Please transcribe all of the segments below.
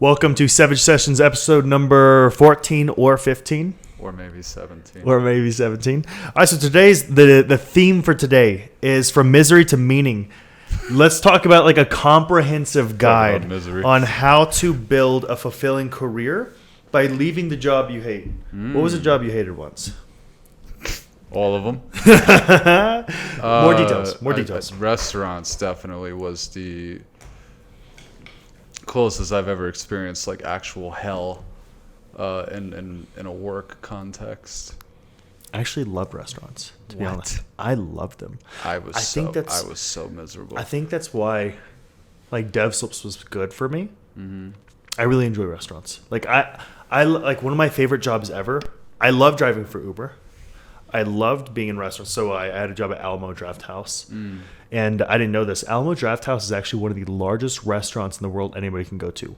Welcome to Sevedge Sessions episode number 14 or 15. Or maybe 17. Or maybe 17. All right, so today's the theme for today is from misery to meaning. Let's talk about like a comprehensive guide on how to build a fulfilling career by leaving the job you hate. What was a job you hated once? All of them. More details. Restaurants definitely was the closest I've ever experienced like actual hell in a work context. I actually love restaurants, to be honest. I love them. I was so miserable. I think that's why like Devslopes was good for me. I really enjoy restaurants. Like I like one of my favorite jobs ever. I love driving for Uber. I loved being in restaurants. So I had a job at Alamo Draft House. And I didn't know this. Alamo Draft House is actually one of the largest restaurants in the world anybody can go to.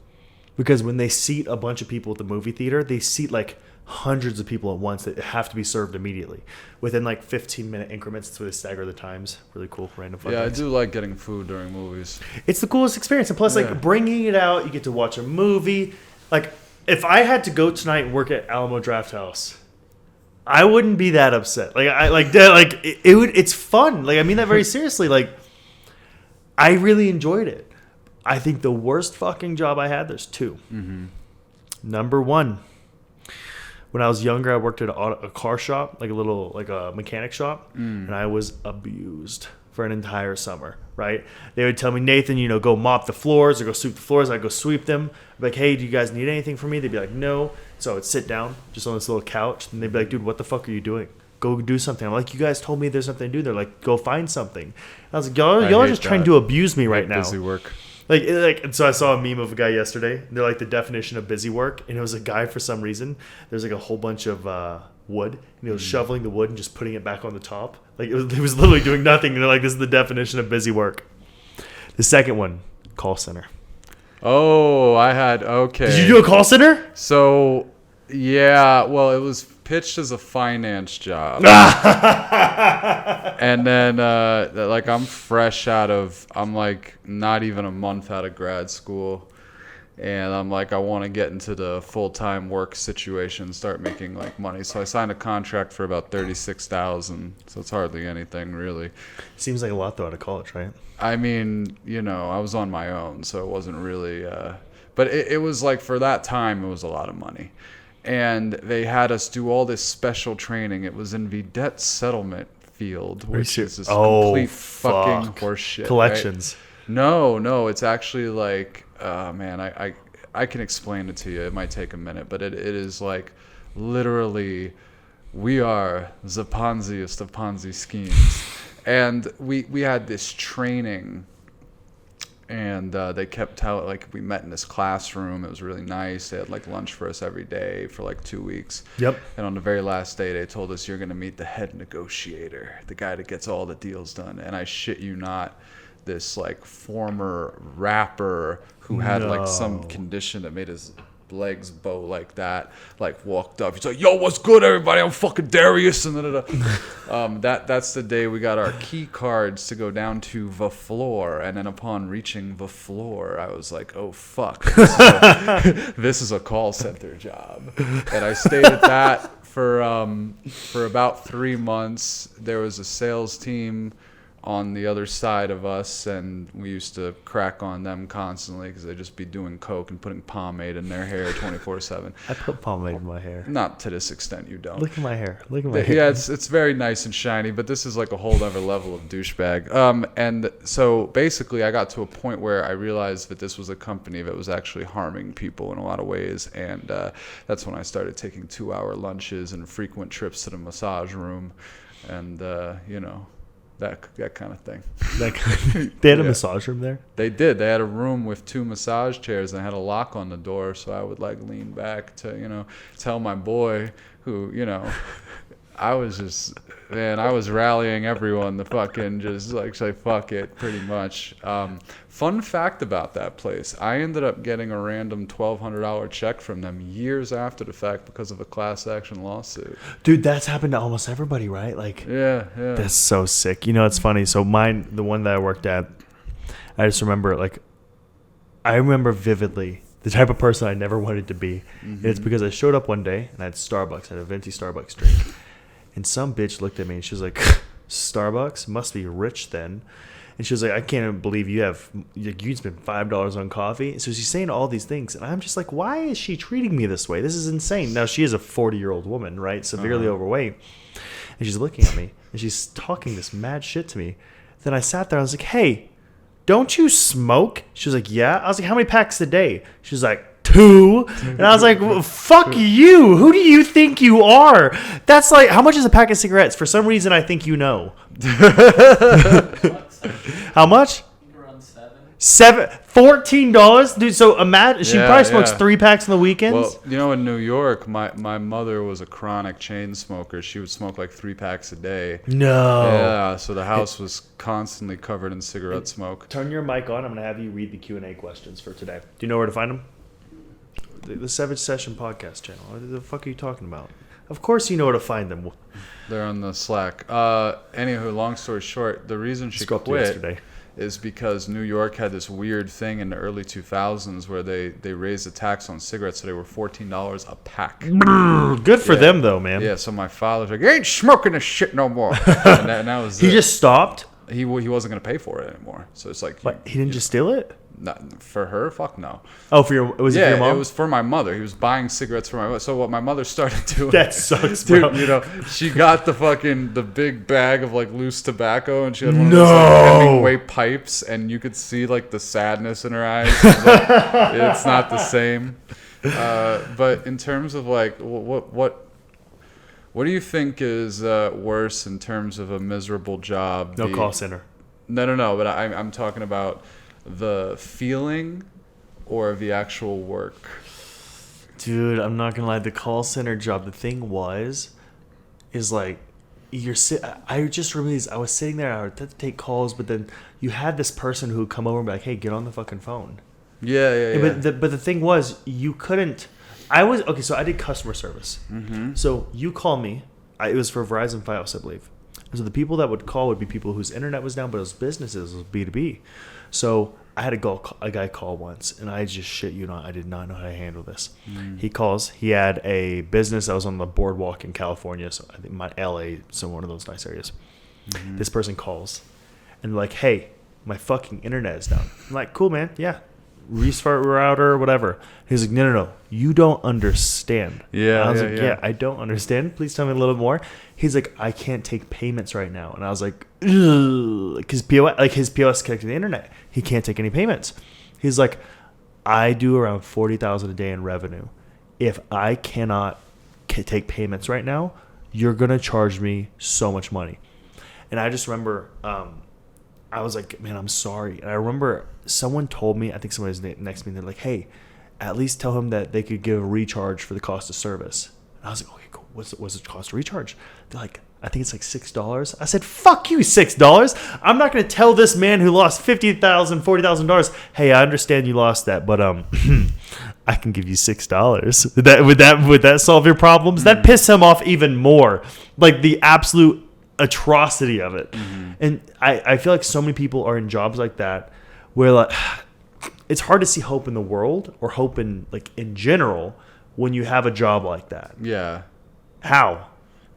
Because when they seat a bunch of people at the movie theater, they seat like hundreds of people at once that have to be served immediately. Within like 15-minute increments, that's where they stagger the times. Really cool, random fun things. I do like getting food during movies. It's the coolest experience. And plus, like bringing it out, you get to watch a movie. Like if I had to go tonight and work at Alamo Draft House, I wouldn't be that upset. Like I like that. Like it would. It's fun. Like I mean that very seriously. Like I really enjoyed it. I think the worst fucking job I had. There's two. Number one, when I was younger, I worked at a car shop, like a mechanic shop, and I was abused for an entire summer. Right? They would tell me, Nathan, go mop the floors or go sweep the floors. I'd go sweep them. I'd be like, hey, do you guys need anything from me? They'd be like, no. So I would sit down just on this little couch, and they'd be like, dude, what the fuck are you doing? Go do something. I'm like, you guys told me there's something to do. They're like, go find something. And I was like, y'all are just trying to abuse me right now. Busy work. And so I saw a meme of a guy yesterday. And they're like the definition of busy work, and it was a guy for some reason. There's like a whole bunch of wood, and he was shoveling the wood and just putting it back on the top. Like he was literally doing nothing. And they're like, this is the definition of busy work. The second one, call center. Oh, okay. Did you do a call center? So, yeah, well, it was pitched as a finance job. And then, I'm like not even a month out of grad school. And I'm like, I want to get into the full-time work situation, start making like money. So I signed a contract for about $36,000. So it's hardly anything really. Seems like a lot though out of college, right? I mean, I was on my own, so it wasn't really. But it was like for that time, it was a lot of money. And they had us do all this special training. It was in the debt settlement field, which is this complete fucking horseshit. Collections. Right? No, it's actually like, I can explain it to you. It might take a minute, but it is like literally, we are the Ponziest of Ponzi schemes. And we had this training, and they kept telling, like, we met in this classroom. It was really nice. They had like lunch for us every day for like 2 weeks. Yep. And on the very last day, they told us, you're going to meet the head negotiator, the guy that gets all the deals done. And I shit you not, this like former rapper who had like some condition that made his legs bow like that, like walked up. He's like, yo, what's good, everybody? I'm fucking Darius. And that's the day we got our key cards to go down to the floor. And then upon reaching the floor, I was like, oh fuck, this is a call center job. And I stayed at that for about 3 months. There was a sales team on the other side of us, and we used to crack on them constantly because they'd just be doing coke and putting pomade in their hair 24/7. I put pomade in my hair. Not to this extent, you don't. Look at my hair. Hair. Yeah, it's very nice and shiny, but this is like a whole other level of douchebag. And so basically I got to a point where I realized that this was a company that was actually harming people in a lot of ways, and that's when I started taking 2-hour lunches and frequent trips to the massage room, and that kind of thing. They had a massage room there? They did. They had a room with 2 massage chairs and had a lock on the door, so I would like lean back to, tell my boy who, I was rallying everyone to fucking just like say fuck it, pretty much. Fun fact about that place, I ended up getting a random $1,200 check from them years after the fact because of a class action lawsuit. Dude, that's happened to almost everybody, right? Like, yeah. That's so sick. It's funny. So the one that I worked at, I just remember, I remember vividly the type of person I never wanted to be. And it's because I showed up one day and I had Starbucks. I had a venti Starbucks drink. And some bitch looked at me and she was like, Starbucks? Must be rich then. And she was like, I can't believe you spent $5 on coffee. So she's saying all these things. And I'm just like, why is she treating me this way? This is insane. Now, she is a 40-year-old woman, right? Severely overweight. And she's looking at me. And she's talking this mad shit to me. Then I sat there. I was like, hey, don't you smoke? She was like, yeah. I was like, how many packs a day? She was like, 2. And I was like, well, fuck you. Who do you think you are? That's like, how much is a pack of cigarettes? For some reason, I think you know. How much? Around $14, dude. So imagine she probably smokes 3 packs on the weekends. Well, in New York, my mother was a chronic chain smoker. She would smoke like 3 packs a day. No. Yeah, so the house was constantly covered in cigarette smoke. Turn your mic on. I'm gonna have you read the Q&A questions for today. Do you know where to find them? The Sevedge Session podcast channel. What the fuck are you talking about? Of course you know where to find them. They're on the Slack. Anywho, long story short, the reason she quit is because New York had this weird thing in the early 2000s where they raised the tax on cigarettes, so they were $14 a pack. Good for them, though, man. Yeah, so my father's like, you ain't smoking this shit no more. And that was he just stopped? He wasn't going to pay for it anymore. So it's like... But he didn't just steal it? Not for her? Fuck no. Oh, it for your mom? Yeah, it was for my mother. He was buying cigarettes for my mother. So what my mother started doing... That sucks, bro. Dude, she got the big bag of like loose tobacco, and she had one of those like Hemingway pipes, and you could see like the sadness in her eyes. It's not the same. But in terms of like what do you think is worse in terms of a miserable job? No call center. No. But I'm talking about the feeling or the actual work. Dude, I'm not gonna lie. The call center job. The thing is like I just realized I was sitting there. I had to take calls, but then you had this person who would come over and be like, "Hey, get on the fucking phone." Yeah. But the thing was, you couldn't. So I did customer service. Mm-hmm. So you call me. It was for Verizon Fios, I believe. And so the people that would call would be people whose internet was down, but it was businesses, it was B2B. So I had a guy call once, and I just shit you not, I did not know how to handle this. He calls. He had a business that was on the boardwalk in California, so I think LA, so one of those nice areas. Mm-hmm. This person calls, and they're like, "Hey, my fucking internet is down." I'm like, "Cool, man. Yeah, restart router, whatever." He's like, No, you don't understand. Yeah. And I was like, I don't understand. Please tell me a little bit more. He's like, I can't take payments right now. And I was like, because his POS connected to the internet. He can't take any payments. He's like, I do around $40,000 a day in revenue. If I cannot take payments right now, you're gonna charge me so much money. And I just remember, I was like, man, I'm sorry. And I remember someone told me, I think someone was next to me, and they're like, hey, at least tell him that they could give a recharge for the cost of service. And I was like, okay, cool. What's the cost of recharge? They're like, I think it's like $6. I said, fuck you, $6. I'm not going to tell this man who lost $50,000, $40,000, hey, I understand you lost that, but I can give you $6. Would that solve your problems? That pissed him off even more. Like the absolute atrocity of it. Mm-hmm. And I feel like so many people are in jobs like that where like it's hard to see hope in the world or hope in like in general when you have a job like that. Yeah. How?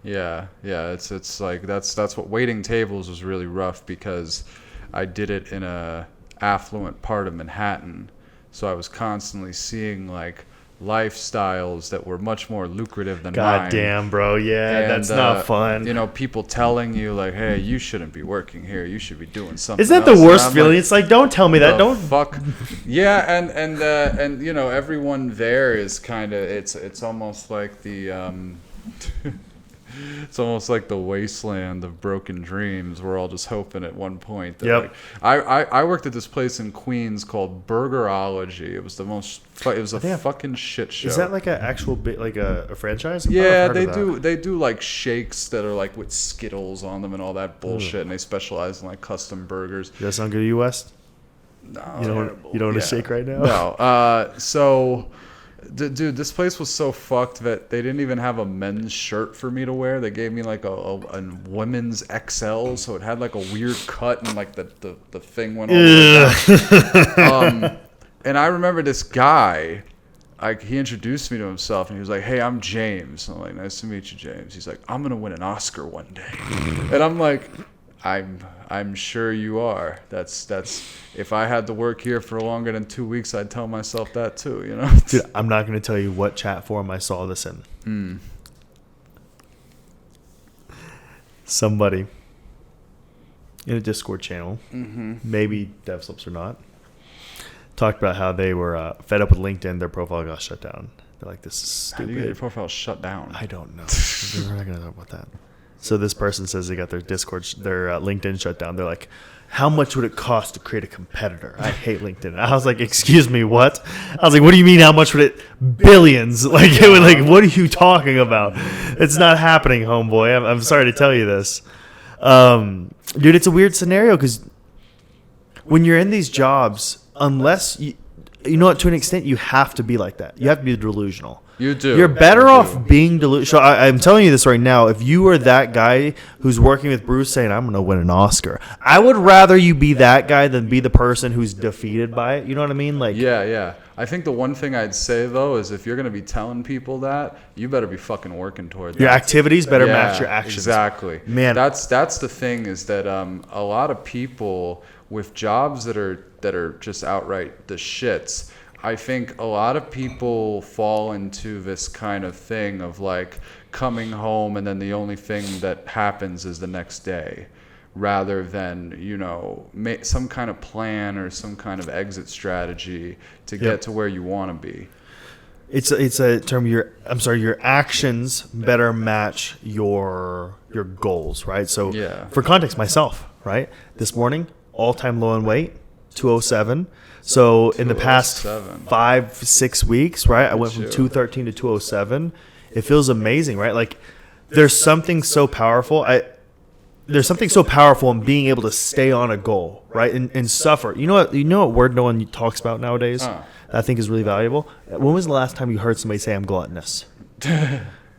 Yeah. It's like that's what waiting tables was really rough because I did it in a affluent part of Manhattan, so I was constantly seeing like lifestyles that were much more lucrative than mine. God damn, bro. Yeah, and, that's not fun. People telling you like, hey, you shouldn't be working here. You should be doing something. Isn't that the worst feeling? Like, it's like, don't tell me that. Don't fuck. Yeah, and everyone there is kind of it's almost like the it's almost like the wasteland of broken dreams. We're all just hoping at one point that like, I worked at this place in Queens called Burgerology. It was a fucking shit show. Is that like an actual bit, like a franchise? Yeah, they do like shakes that are like with Skittles on them and all that bullshit, and they specialize in like custom burgers. Does that sound good to you, West? No, you don't want to shake right now. No. So. Dude, this place was so fucked that they didn't even have a men's shirt for me to wear. They gave me like a women's XL, so it had like a weird cut and like the thing went all the way down. And I remember this guy, he introduced me to himself, and he was like, "Hey, I'm James." I'm like, "Nice to meet you, James." He's like, "I'm gonna win an Oscar one day," and I'm like, "I'm sure you are. That's if I had to work here for longer than 2 weeks, I'd tell myself that too, you know." Dude, I'm not gonna tell you what chat forum I saw this in. Somebody in a Discord channel, maybe Devslopes or not, talked about how they were fed up with LinkedIn. Their profile got shut down. They're like, "This is stupid." How do you get your profile shut down? I don't know. We're not going to talk about that. So this person says they got their LinkedIn shut down. They're like, "How much would it cost to create a competitor? I hate LinkedIn." I was like, "Excuse me, what?" I was like, "What do you mean? How much would it? Billions? Like, what are you talking about? It's not happening, homeboy. I'm sorry to tell you this." Dude, it's a weird scenario because when you're in these jobs, unless you know what, to an extent, you have to be like that. You have to be delusional. You do. You're better off being delusional. I'm telling you this right now. If you were that guy who's working with Bruce saying, "I'm going to win an Oscar," I would rather you be that guy than be the person who's defeated by it. You know what I mean? Like, yeah. I think the one thing I'd say, though, is if you're going to be telling people that, you better be fucking working toward that. Your activities better match your actions. Exactly. Man, that's the thing, is that a lot of people with jobs that are just outright the shits, I think a lot of people fall into this kind of thing of like coming home and then the only thing that happens is the next day, rather than, you know, some kind of plan or some kind of exit strategy to get to where you want to be. It's a term. Your actions better match your goals, right? So for context, myself, right? This morning, all-time low in weight, 207. So in the past 5-6 weeks, right, I went from 213 to 207. It feels amazing, right? Like there's something so powerful. There's something so powerful in being able to stay on a goal, right, and suffer. You know what word no one talks about nowadays that I think is really valuable? When was the last time you heard somebody say I'm gluttonous?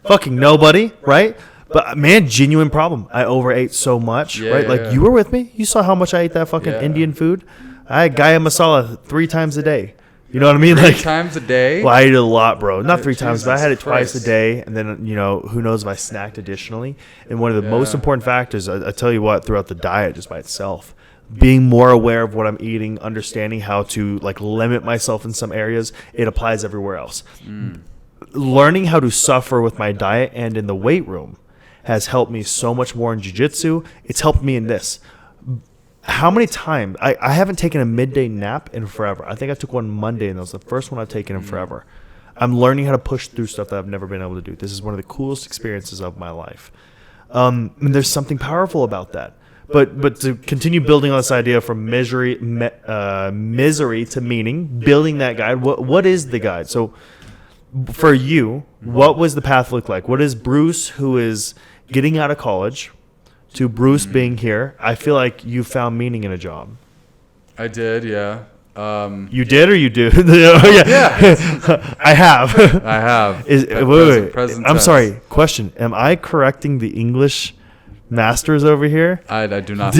Fucking nobody, right? But man, genuine problem. I overate so much, right? Like you were with me. You saw how much I ate that fucking Indian food. I had gaya masala 3 times a day. You know what I mean? 3 times a day? Well, I ate it a lot, bro. Not 3 times, but I had it twice a day. And then, you know, who knows if I snacked additionally. And one of the most important factors, I tell you what, throughout the diet just by itself, being more aware of what I'm eating, understanding how to like limit myself in some areas, it applies everywhere else. Learning how to suffer with my diet and in the weight room has helped me so much more in jiu-jitsu. It's helped me in this. How many times? I haven't taken a midday nap in forever. I think I took one Monday, and that was the first one I've taken in forever. I'm learning how to push through stuff that I've never been able to do. This is one of the coolest experiences of my life. And there's something powerful about that. But to continue building on this idea from misery to meaning, building that guide, what is the guide? So for you, what was the path look like? What is Bruce, who is getting out of college, to Bruce being here? I feel like you found meaning in a job. I did, yeah. You did or you do? Yeah. I have. I have. Wait. I'm sorry. Question. Am I correcting the English masters over here? I do not.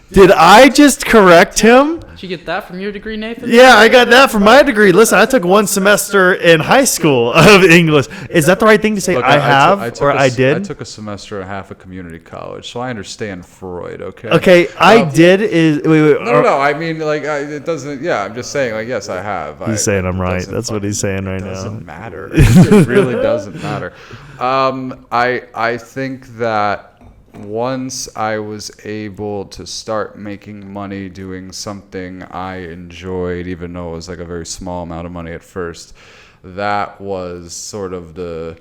Did I just correct him? Did you get that from your degree, Nathan? Yeah, I got that from my degree. Listen, I took 1 semester in high school of English. Is that the right thing to say? Look, I did? I took a semester and a half of community college, so I understand Freud, okay? Okay, I did is... Wait, no, I mean, like, it doesn't... Yeah, I'm just saying, like, yes, I have. He's saying I'm right. That's what he's saying right now. It doesn't matter. It really doesn't matter. I think that once I was able to start making money doing something I enjoyed, even though it was like a very small amount of money at first, that was sort of that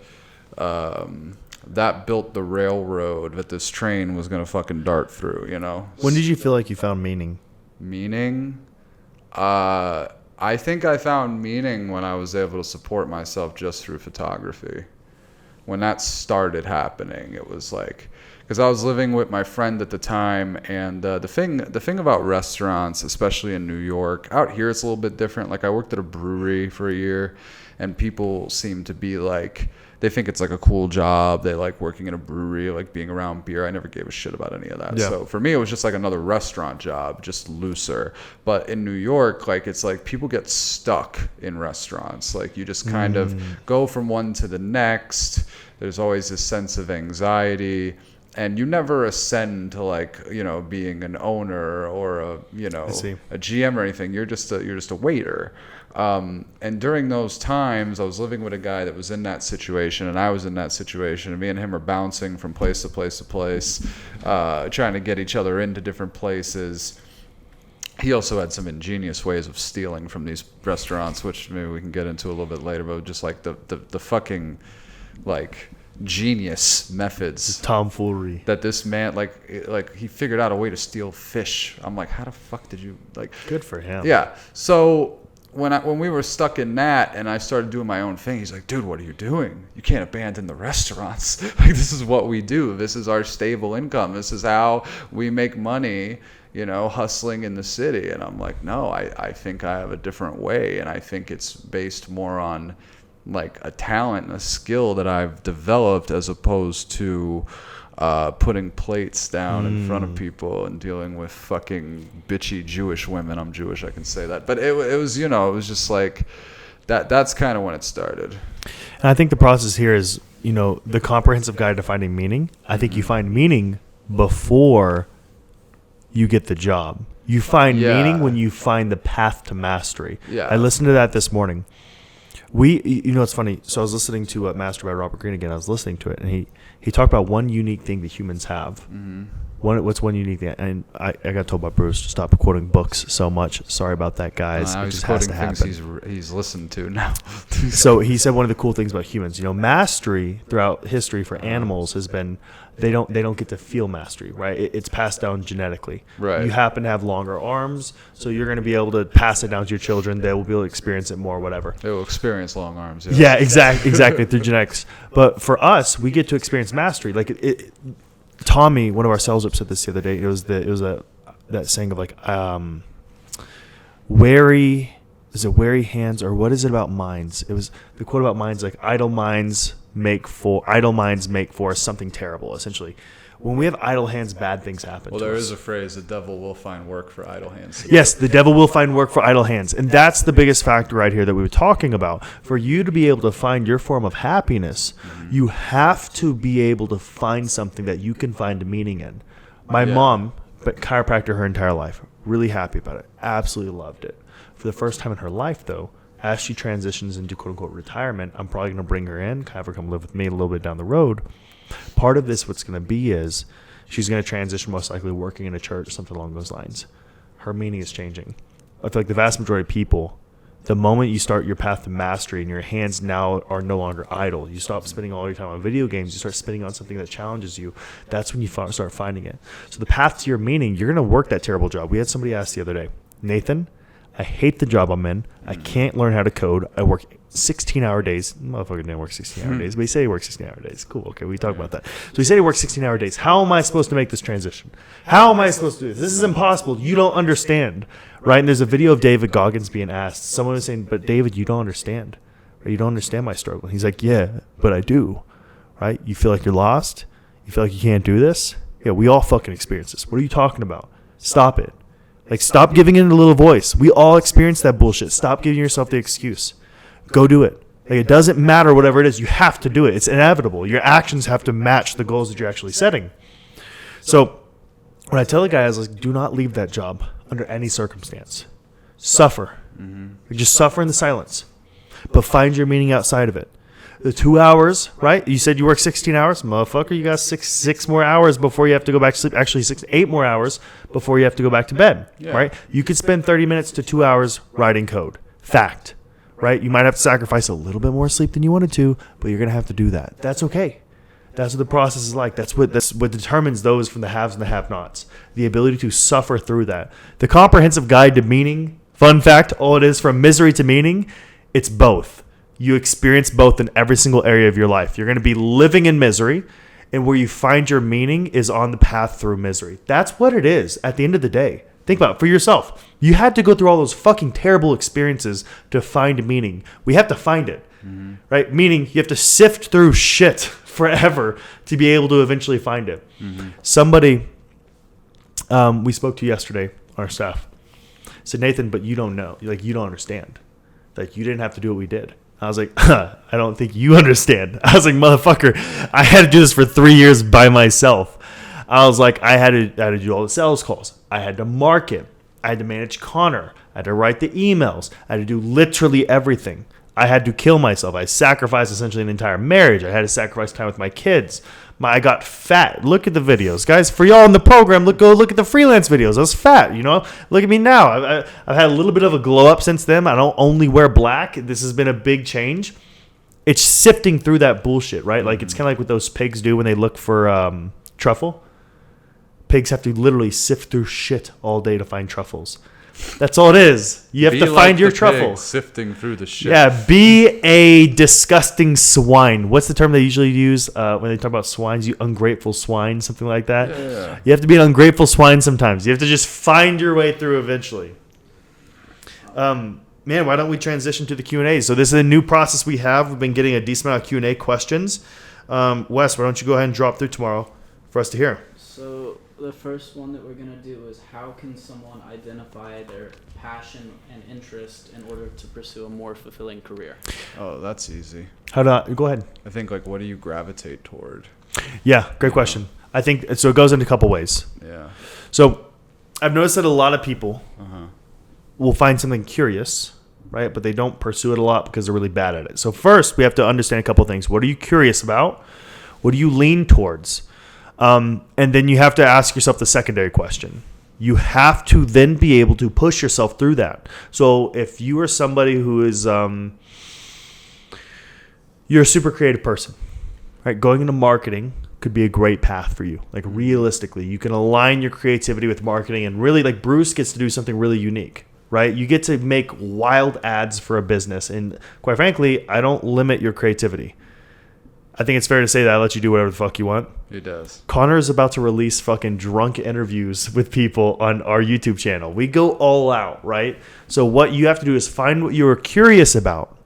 built the railroad that this train was going to fucking dart through, you know? When did you feel like you found meaning? Meaning? I think I found meaning when I was able to support myself just through photography. When that started happening, it was like... because I was living with my friend at the time, and the thing about restaurants, especially in New York, out here it's a little bit different. Like I worked at a brewery for a year, and people seem to be like, they think it's like a cool job. They like working in a brewery, like being around beer. I never gave a shit about any of that. Yeah. So for me, it was just like another restaurant job, just looser. But in New York, like it's like people get stuck in restaurants. Like you just kind of go from one to the next. There's always this sense of anxiety. And you never ascend to like, you know, being an owner or a, you know, a GM or anything. You're just a waiter. And during those times, I was living with a guy that was in that situation, and I was in that situation, and me and him are bouncing from place to place to place, trying to get each other into different places. He also had some ingenious ways of stealing from these restaurants, which maybe we can get into a little bit later, but just like the fucking like genius methods, tomfoolery that this man like he figured out a way to steal fish. I'm like, how the fuck did you like? Good for him. Yeah. So when we were stuck in that and I started doing my own thing, he's like, dude, what are you doing? You can't abandon the restaurants. Like, this is what we do. This is our stable income. This is how we make money, you know, hustling in the city. And I'm like, no, I think I have a different way. And I think it's based more on like a talent and a skill that I've developed as opposed to putting plates down in front of people and dealing with fucking bitchy Jewish women. I'm Jewish, I can say that. But it was, you know, it was just like that's kind of when it started. And I think the process here is, you know, the comprehensive guide to finding meaning. I think you find meaning before you get the job. You find meaning when you find the path to mastery. Yeah. I listened to that this morning. You know, it's funny. So I was listening to Master by Robert Greene again. I was listening to it, and he talked about one unique thing that humans have. Mm-hmm. What's one unique thing? And I got told by Bruce to stop quoting books so much. Sorry about that, guys. It just has to happen. He's listened to now. So he said one of the cool things about humans, you know, mastery throughout history for animals has been they don't get to feel mastery, right? It's passed down genetically. Right. You happen to have longer arms, so you're going to be able to pass it down to your children. They will be able to experience it more, whatever. They will experience long arms. Yeah, exactly through genetics. But for us, we get to experience mastery. Like Tommy, one of our sales reps, said this the other day. It was that saying of like wary hands, or what is it about minds? It was the quote about minds, like idle minds make for something terrible. Essentially, when we have idle hands, bad things happen. Well, to there us. is a phrase: "The devil will find work for idle hands." Yes, the devil will find work for idle hands, and that's the biggest factor right here that we were talking about. For you to be able to find your form of happiness, you have to be able to find something that you can find meaning in. My mom, but chiropractor her entire life, really happy about it, absolutely loved it. For the first time in her life, though, as she transitions into quote-unquote retirement, I'm probably going to bring her in, have her come live with me a little bit down the road. Part of this, what's going to be is she's going to transition most likely working in a church, something along those lines. Her meaning is changing. I feel like the vast majority of people, the moment you start your path to mastery and your hands now are no longer idle, you stop spending all your time on video games, you start spending on something that challenges you, that's when you start finding it. So the path to your meaning, you're going to work that terrible job. We had somebody ask the other day, Nathan, I hate the job I'm in. I can't learn how to code. I work 16-hour days. Motherfucker didn't work 16-hour days, but he said he works 16-hour days. Cool. Okay, we talk about that. So he said he works 16-hour days. How am I supposed to make this transition? How am I supposed to do this? This is impossible. You don't understand, right? And there's a video of David Goggins being asked. Someone was saying, but David, you don't understand. Right? You don't understand my struggle. And he's like, yeah, but I do, right? You feel like you're lost? You feel like you can't do this? Yeah, we all fucking experience this. What are you talking about? Stop it. Like, stop giving it a little voice. We all experience that bullshit. Stop giving yourself the excuse. Go do it. Like, it doesn't matter whatever it is. You have to do it. It's inevitable. Your actions have to match the goals that you're actually setting. So when I tell the guy, I was like, do not leave that job under any circumstance. Suffer. Just suffer in the silence. But find your meaning outside of it. The 2 hours, right? You said you work 16 hours. Motherfucker, you got six more hours before you have to go back to sleep. Actually, 8 more hours before you have to go back to bed, right? You could spend 30 minutes to 2 hours writing code. Fact, right? You might have to sacrifice a little bit more sleep than you wanted to, but you're going to have to do that. That's okay. That's what the process is like. That's what determines those from the haves and the have-nots. The ability to suffer through that. The comprehensive guide to meaning, fun fact, all it is from misery to meaning, it's both. You experience both in every single area of your life. You're going to be living in misery, And where you find your meaning is on the path through misery. That's what it is at the end of the day. Think about it for yourself. You had to go through all those fucking terrible experiences to find meaning. We have to find it, right? Meaning you have to sift through shit forever to be able to eventually find it. Somebody we spoke to yesterday, our staff, said, Nathan, but you don't know. Like, you don't understand. Like, you didn't have to do what we did. I was like, I don't think you understand. I was like, motherfucker, I had to do this for 3 years by myself. I was like, I had to do all the sales calls. I had to market. I had to manage Connor. I had to write the emails. I had to do literally everything. I had to kill myself. I sacrificed essentially an entire marriage. I had to sacrifice time with my kids. I got fat. Look at the videos, guys. For y'all in the program, go look at the freelance videos. I was fat, you know. Look at me now. I've had a little bit of a glow up since then. I don't only wear black. This has been a big change. It's sifting through that bullshit, right? Like, it's kind of like what those pigs do when they look for truffle. Pigs have to literally sift through shit all day to find truffles. That's all it is. You have to find your truffle. Sifting through the shit. Yeah, be a disgusting swine. What's the term they usually use when they talk about swines? You ungrateful swine, something like that. Yeah. You have to be an ungrateful swine sometimes. You have to just find your way through eventually. Man, why don't we transition to the Q&A? So this is a new process we have. We've been getting a decent amount of Q&A questions. Wes, why don't you go ahead and drop through tomorrow for us to hear? So the first one that we're going to do is how can someone identify their passion and interest in order to pursue a more fulfilling career? Oh, that's easy. Go ahead. I think, like, what do you gravitate toward? Yeah, great question. I think so. It goes into a couple ways. Yeah. So I've noticed that a lot of people will find something curious, right? But they don't pursue it a lot because they're really bad at it. So first, we have to understand a couple things. What are you curious about? What do you lean towards? And then you have to ask yourself the secondary question. You have to then be able to push yourself through that. So if you are somebody who is, you're a super creative person, right? Going into marketing could be a great path for you. Like, realistically, you can align your creativity with marketing, and really, like, Bruce gets to do something really unique, right? You get to make wild ads for a business. And quite frankly, I don't limit your creativity. I think it's fair to say that I let you do whatever the fuck you want. He does. Connor is about to release fucking drunk interviews with people on our YouTube channel. We go all out, right? So what you have to do is find what you're curious about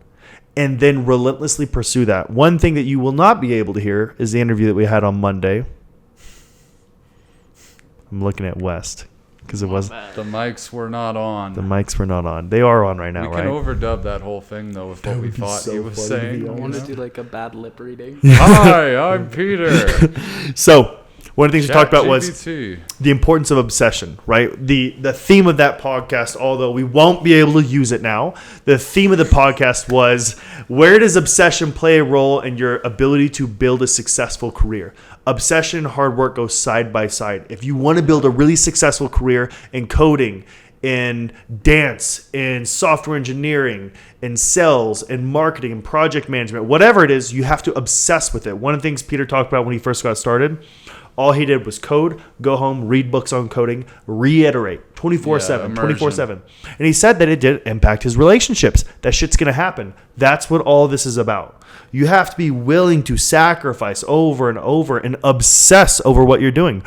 and then relentlessly pursue that. One thing that you will not be able to hear is the interview that we had on Monday. I'm looking at West because it wasn't. The mics were not on. The mics were not on. They are on right now, right? We can overdub that whole thing, though, with what we thought he was saying. I want to do like a bad lip reading. Hi, I'm Peter. So one of the things we talked about was GPT. the importance of obsession, right? The theme of that podcast, although we won't be able to use it now, the theme of the podcast was, where does obsession play a role in your ability to build a successful career? Obsession and hard work go side by side. If you want to build a really successful career in coding, in dance, in software engineering, in sales, in marketing, in project management, whatever it is, you have to obsess with it. One of the things Peter talked about when he first got started, all he did was code, go home, read books on coding, reiterate 24/7, 24/7. And he said that it did impact his relationships. That shit's going to happen. That's what all this is about. You have to be willing to sacrifice over and over and obsess over what you're doing.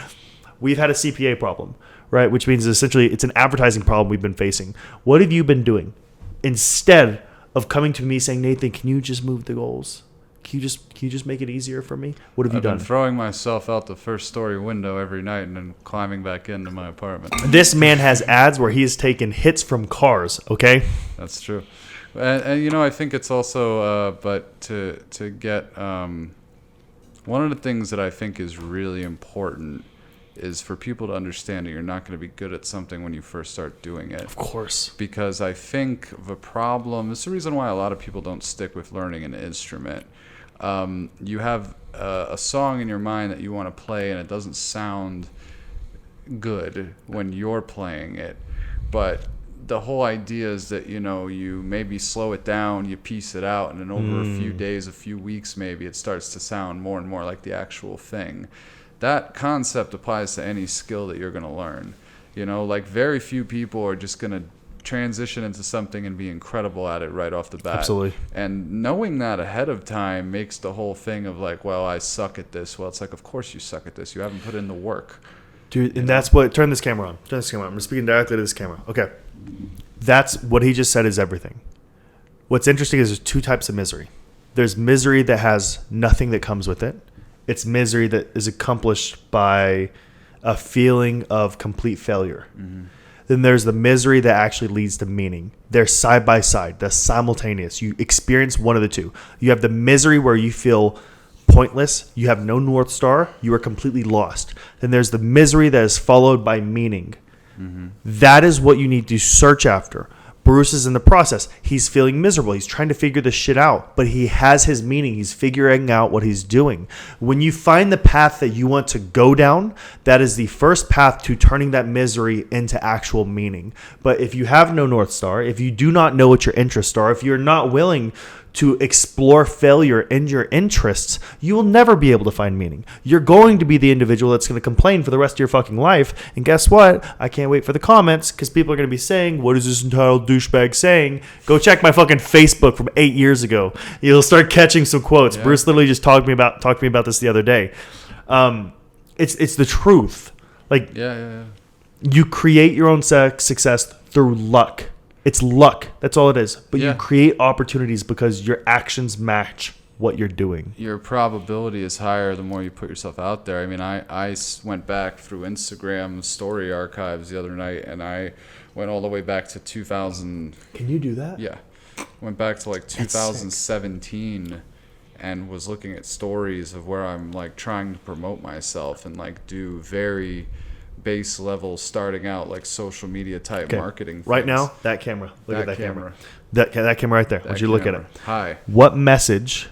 We've had a CPA problem, right? Which means essentially it's an advertising problem we've been facing. What have you been doing? Instead of coming to me saying, Nathan, can you just move the goals? Can you just make it easier for me? What have you done? I've been throwing myself out the first story window every night and then climbing back into my apartment. This man has ads where he has taken hits from cars, okay? That's true. And you know, I think it's also, but to get, one of the things that I think is really important is for people to understand that you're not going to be good at something when you first start doing it. Of course. Because I think the problem, it's the reason why a lot of people don't stick with learning an instrument. You have a song in your mind that you want to play and it doesn't sound good when you're playing it, but the whole idea is that, you know, you maybe slow it down, you piece it out, and then over a few days, a few weeks maybe, it starts to sound more and more like the actual thing. That concept applies to any skill that you're going to learn. You know, like, very few people are just going to transition into something and be incredible at it right off the bat. Absolutely. And knowing that ahead of time makes the whole thing of like, well, I suck at this. Well, it's like, of course you suck at this. You haven't put in the work. Dude, and that's what... Turn this camera on. I'm speaking directly to this camera. Okay. That's what he just said is everything. What's interesting is there's two types of misery. There's misery that has nothing that comes with it. It's misery that is accomplished by a feeling of complete failure. Mm-hmm. Then there's the misery that actually leads to meaning. They're side by side. They're simultaneous. You experience one of the two. You have the misery where you feel pointless. You have no North Star. You are completely lost. Then there's the misery that is followed by meaning. Mm-hmm. That is what you need to search after. Bruce is in the process. He's feeling miserable. He's trying to figure this shit out, but he has his meaning. He's figuring out what he's doing. When you find the path that you want to go down, that is the first path to turning that misery into actual meaning. But if you have no North Star, if you do not know what your interests are, if you're not willing to explore failure in your interests, you will never be able to find meaning. You're going to be the individual that's going to complain for the rest of your fucking life. And guess what? I can't wait for the comments because people are going to be saying, what is this entitled douchebag saying? Go check my fucking Facebook from 8 years ago. You'll start catching some quotes. Yeah. Bruce literally just talked to me about this the other day. It's the truth. Like, you create your own success through luck. It's luck. That's all it is. But you create opportunities because your actions match what you're doing. Your probability is higher the more you put yourself out there. I mean, I went back through Instagram story archives the other night, and I went all the way back to 2000. Can you do that? Yeah. Went back to like 2017 and was looking at stories of where I'm like trying to promote myself and like do very base level starting out like social media type marketing things. Right now, that camera. Look at that camera. That camera right there. I want you to look at it. Hi. What message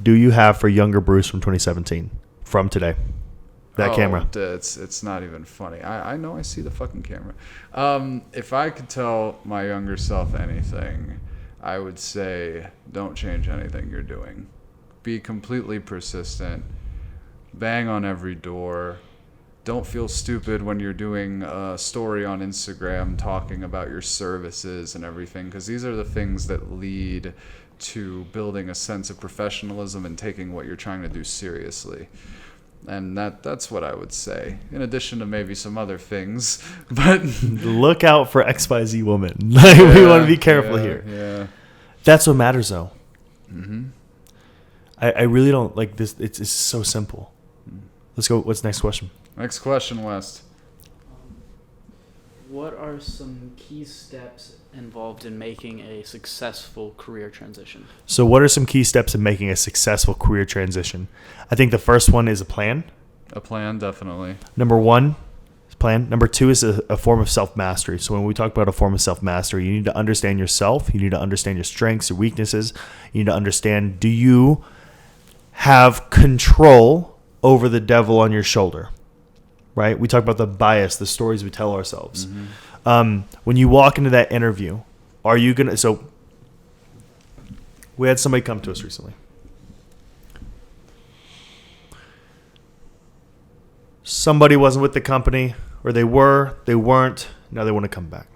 do you have for younger Bruce from 2017 from today? That camera. It's not even funny. I know I see the fucking camera. If I could tell my younger self anything, I would say don't change anything you're doing. Be completely persistent. Bang on every door. Don't feel stupid when you're doing a story on Instagram talking about your services and everything, because these are the things that lead to building a sense of professionalism and taking what you're trying to do seriously. And that's what I would say, in addition to maybe some other things. But look out for XYZ woman. We want to be careful here. Yeah. That's what matters, though. Mm-hmm. I really don't like this. It's so simple. Let's go. What's the next question? Next question, West. What are some key steps involved in making a successful career transition? So what are some key steps in making a successful career transition? I think the first one is a plan. A plan, definitely. Number one is plan. Number two is a form of self-mastery. So when we talk about a form of self-mastery, you need to understand yourself. You need to understand your strengths, your weaknesses. You need to understand, do you have control over the devil on your shoulder? Right? We talk about the bias, the stories we tell ourselves. Mm-hmm. When you walk into that interview, are you going to... So we had somebody come to us recently. Somebody wasn't with the company, or they weren't, now they want to come back.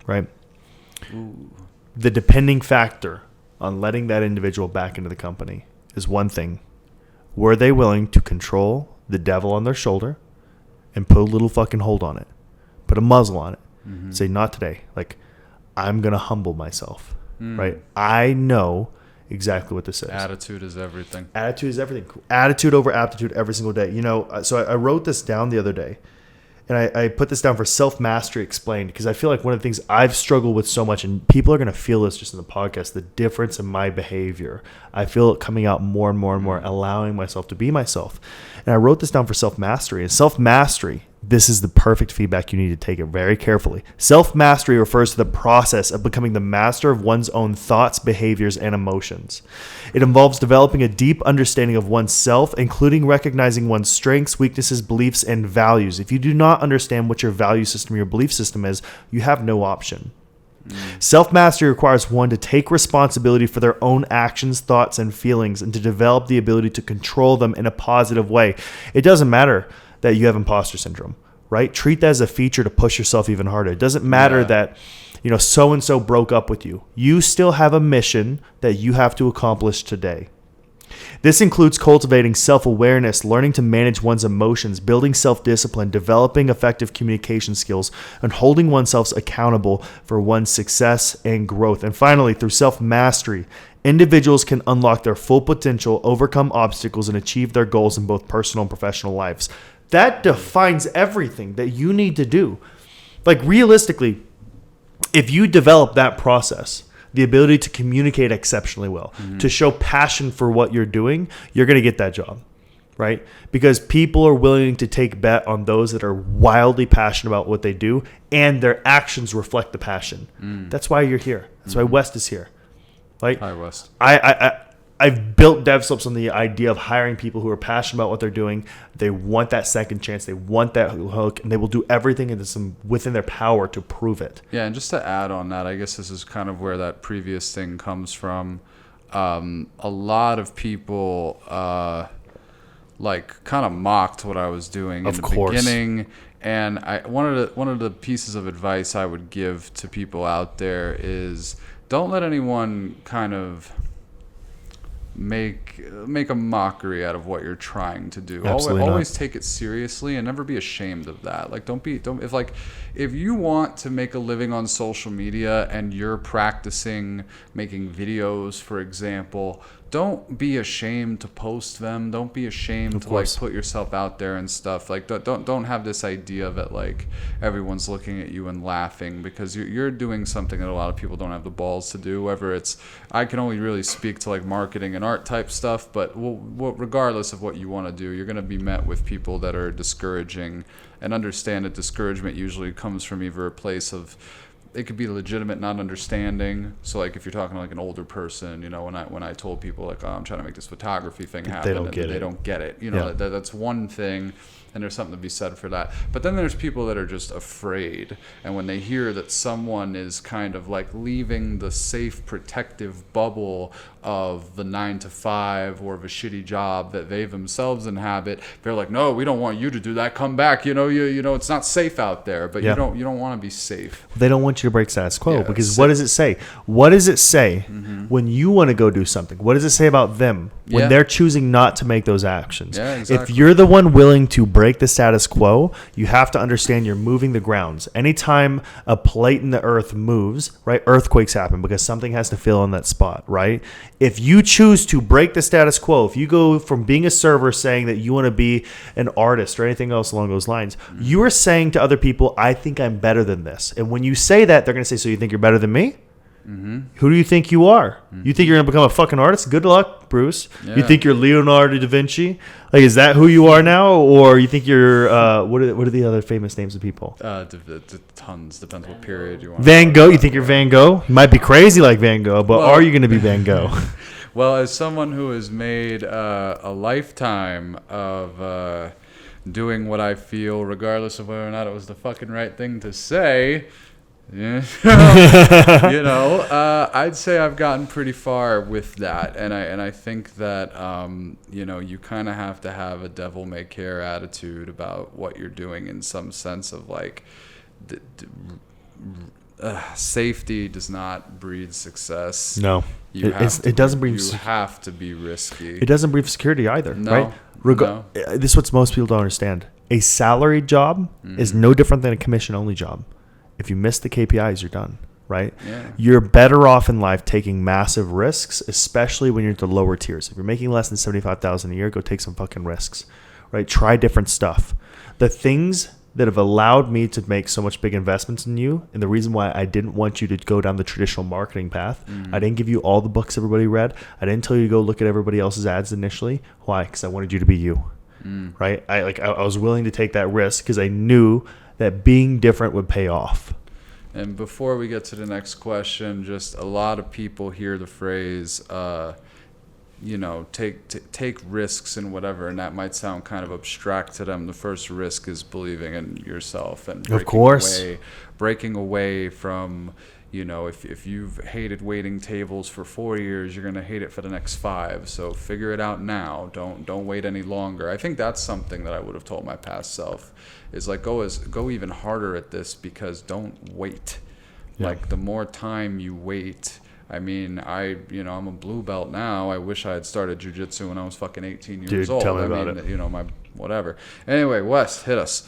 Right? Ooh. The depending factor on letting that individual back into the company is one thing. Were they willing to control the devil on their shoulder and put a little fucking hold on it, put a muzzle on it, say, not today. Like, I'm going to humble myself, right? I know exactly what this is. Attitude is everything. Attitude is everything. Attitude over aptitude every single day. You know, so I wrote this down the other day, and I put this down for self-mastery explained, because I feel like one of the things I've struggled with so much, and people are going to feel this just in the podcast, the difference in my behavior. I feel it coming out more and more and more, allowing myself to be myself. And I wrote this down for self-mastery. And self-mastery, this is the perfect feedback. You need to take it very carefully. Self-mastery refers to the process of becoming the master of one's own thoughts, behaviors, and emotions. It involves developing a deep understanding of oneself, including recognizing one's strengths, weaknesses, beliefs, and values. If you do not understand what your value system, your belief system is, you have no option. Self-mastery requires one to take responsibility for their own actions, thoughts, and feelings, and to develop the ability to control them in a positive way. It doesn't matter that you have imposter syndrome, right? Treat that as a feature to push yourself even harder. It doesn't matter that so and so broke up with you. You still have a mission that you have to accomplish today. This includes cultivating self-awareness, learning to manage one's emotions, building self-discipline, developing effective communication skills, and holding oneself accountable for one's success and growth. And finally, through self-mastery, individuals can unlock their full potential, overcome obstacles, and achieve their goals in both personal and professional lives. That defines everything that you need to do. Like, realistically, if you develop that process, the ability to communicate exceptionally well, to show passion for what you're doing, you're going to get that job, right? Because people are willing to take bet on those that are wildly passionate about what they do, and their actions reflect the passion. That's why you're here. That's why West is here. Like, Hi, West. I've built Devslopes on the idea of hiring people who are passionate about what they're doing. They want that second chance. They want that hook, and they will do everything within their power to prove it. Yeah, and just to add on that, I guess this is kind of where that previous thing comes from. A lot of people kind of mocked what I was doing in the beginning. And one of the pieces of advice I would give to people out there is don't let anyone kind of make a mockery out of what you're trying to do. Always take it seriously and never be ashamed of that. Like, if you want to make a living on social media and you're practicing making videos, for example, don't be ashamed to post them. Don't be ashamed to put yourself out there and stuff. Like, don't have this idea that like everyone's looking at you and laughing, because you're doing something that a lot of people don't have the balls to do. Whether I can only really speak to like marketing and art type stuff, but regardless of what you want to do, you're going to be met with people that are discouraging, and understand that discouragement usually comes from either a place of, it could be legitimate not understanding. So like if you're talking to like an older person, when I told people like, oh, I'm trying to make this photography thing happen, they don't get it. That's one thing, and there's something to be said for that. But then there's people that are just afraid, and when they hear that someone is kind of like leaving the safe protective bubble of the 9-to-5 or of a shitty job that they themselves inhabit, they're like, no, we don't want you to do that. Come back. It's not safe out there. But you don't want to be safe. They don't want you to break status quo, because what does it say? What does it say when you want to go do something? What does it say about them when they're choosing not to make those actions? Yeah, exactly. If you're the one willing to break the status quo, you have to understand you're moving the grounds. Anytime a plate in the earth moves, right, earthquakes happen because something has to fill in that spot, right? If you choose to break the status quo, if you go from being a server saying that you want to be an artist or anything else along those lines, you are saying to other people, I think I'm better than this. And when you say that, they're going to say, so you think you're better than me? Who do you think you are? You think you're going to become a fucking artist? Good luck, Bruce. You think you're Leonardo da Vinci? Like, is that who you are now? Or you think you're, what are the other famous names of people? Tons. Depends what period you want. Van Gogh? You think you're Van Gogh? You might be crazy like Van Gogh, but are you going to be Van Gogh? Well, as someone who has made a lifetime of doing what I feel, regardless of whether or not it was the fucking right thing to say, I'd say I've gotten pretty far with that, and I think that you kind of have to have a devil may care attitude about what you're doing, in some sense of like safety does not breed success. No, it doesn't breed. You have to be risky. It doesn't breed security either, no, right? No. This is what most people don't understand. A salaried job is no different than a commission-only job. If you miss the KPIs, you're done, right? Yeah. You're better off in life taking massive risks, especially when you're at the lower tiers. If you're making less than $75,000 a year, go take some fucking risks, right? Try different stuff. The things that have allowed me to make so much big investments in you, and the reason why I didn't want you to go down the traditional marketing path, I didn't give you all the books everybody read. I didn't tell you to go look at everybody else's ads initially. Why? Because I wanted you to be you, right? I was willing to take that risk because I knew that being different would pay off. And before we get to the next question, just a lot of people hear the phrase, take risks and whatever, and that might sound kind of abstract to them. The first risk is believing in yourself and breaking away from, if you've hated waiting tables for 4 years, you're going to hate it for the next 5. So figure it out now. Don't wait any longer. I think that's something that I would have told my past self, is like go even harder at this, because don't wait. Yeah. Like the more time you wait. I mean, I'm a blue belt now. I wish I had started jiu-jitsu when I was fucking 18 years Dude, old. tell me about it. You know, my whatever. Anyway, Wes, hit us.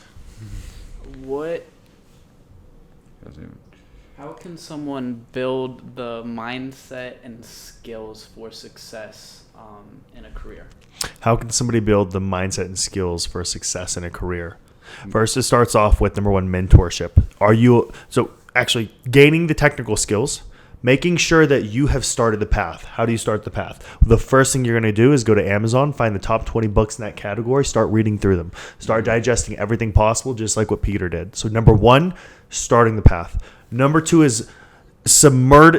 How can someone build the mindset and skills for success in a career? How can somebody build the mindset and skills for success in a career? First, it starts off with number one, mentorship. So actually gaining the technical skills, making sure that you have started the path. How do you start the path? The first thing you're going to do is go to Amazon, find the top 20 books in that category, start reading through them, start digesting everything possible, just like what Peter did. So number one, starting the path. Number two is submerge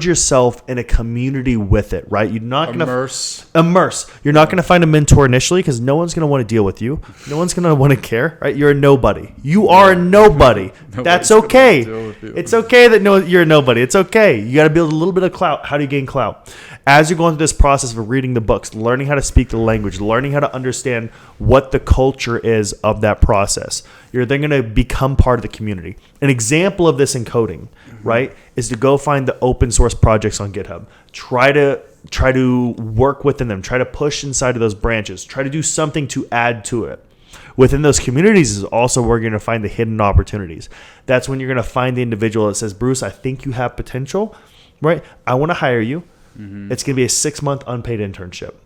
yourself in a community with it, right? You're not going to immerse. You're not going to find a mentor initially because no one's going to want to deal with you. No one's going to want to care, right? You're a nobody. You are a nobody. That's okay. It's okay that you're a nobody. It's okay. You got to build a little bit of clout. How do you gain clout? As you're going through this process of reading the books, learning how to speak the language, learning how to understand what the culture is of that process, you're then going to become part of the community. An example of this in coding, right, is to go find the open source projects on GitHub. Try to work within them. Try to push inside of those branches. Try to do something to add to it. Within those communities is also where you're going to find the hidden opportunities. That's when you're going to find the individual that says, Bruce, I think you have potential, right? I want to hire you. It's going to be a 6-month unpaid internship.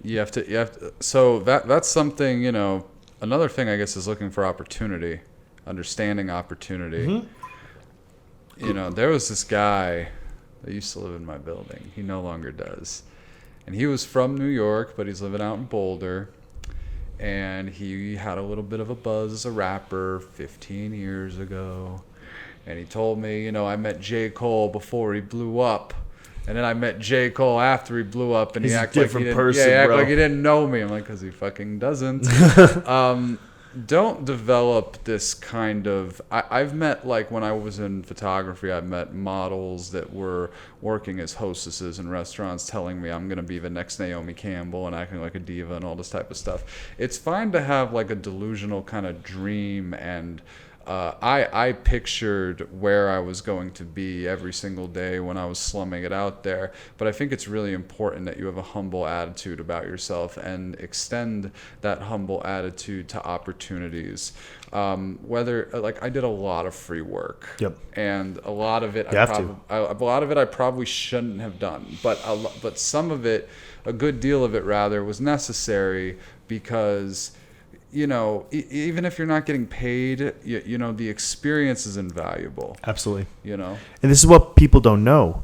You have to. So that's something, another thing I guess is looking for opportunity, understanding opportunity. There was this guy that used to live in my building. He no longer does. And he was from New York, but he's living out in Boulder. And he had a little bit of a buzz as a rapper 15 years ago. And he told me, I met J. Cole before he blew up. And then I met J. Cole after he blew up, and he acted like he didn't, like he didn't know me. I'm like, because he fucking doesn't. Don't develop this kind of. I've met, like when I was in photography, I've met models that were working as hostesses in restaurants, telling me I'm gonna be the next Naomi Campbell and acting like a diva and all this type of stuff. It's fine to have like a delusional kind of dream and. I pictured where I was going to be every single day when I was slumming it out there. But I think it's really important that you have a humble attitude about yourself and extend that humble attitude to opportunities. I did a lot of free work. Yep. And a lot of it, I probably shouldn't have done. But some of it, a good deal of it rather, was necessary because. Even if you're not getting paid, the experience is invaluable. Absolutely. And this is what people don't know.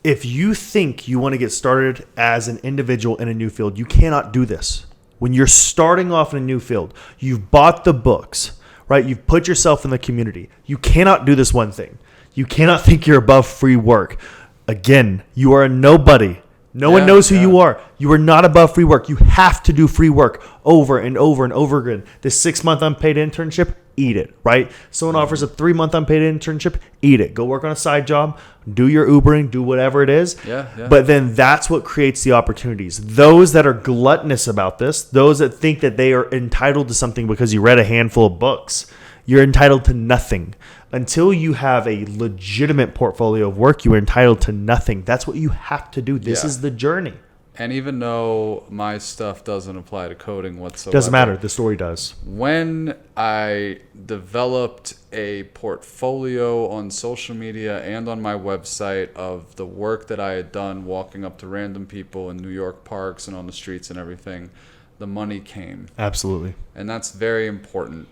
If you think you want to get started as an individual in a new field, you cannot do this. When you're starting off in a new field, you've bought the books, right? You've put yourself in the community. You cannot do this one thing. You cannot think you're above free work. Again, you are a nobody. No one knows who you are. You are not above free work. You have to do free work over and over and over again. This 6-month unpaid internship, eat it, right? Someone offers a 3-month unpaid internship, eat it. Go work on a side job, do your Ubering, do whatever it is. But then that's what creates the opportunities. Those that are gluttonous about this, those that think that they are entitled to something because you read a handful of books, you're entitled to nothing. Until you have a legitimate portfolio of work, you are entitled to nothing. That's what you have to do. This is the journey. And even though my stuff doesn't apply to coding whatsoever. Doesn't matter. The story does. When I developed a portfolio on social media and on my website of the work that I had done walking up to random people in New York parks and on the streets and everything, the money came. Absolutely. And that's very important.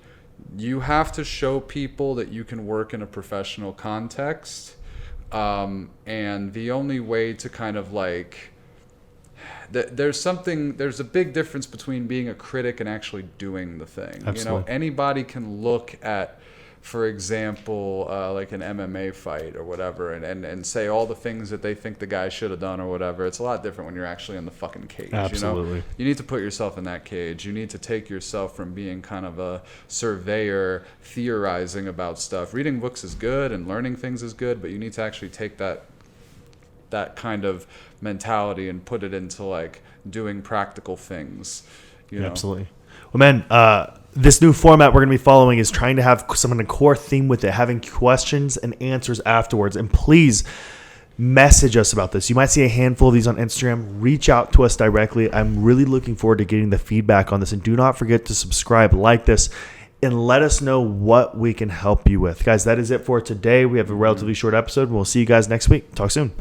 You have to show people that you can work in a professional context. And the only way to kind of like... There's a big difference between being a critic and actually doing the thing. Absolutely. Anybody can look at, for example, like an MMA fight or whatever, and say all the things that they think the guy should have done or whatever. It's a lot different when you're actually in the fucking cage. Absolutely. You need to put yourself in that cage. You need to take yourself from being kind of a surveyor theorizing about stuff. Reading books is good and learning things is good, but you need to actually take that kind of mentality and put it into like doing practical things. Absolutely. Well, man, this new format we're going to be following is trying to have some kind of core theme with it, having questions and answers afterwards. And please message us about this. You might see a handful of these on Instagram. Reach out to us directly. I'm really looking forward to getting the feedback on this. And do not forget to subscribe, like this, and let us know what we can help you with. Guys, that is it for today. We have a relatively short episode. We'll see you guys next week. Talk soon.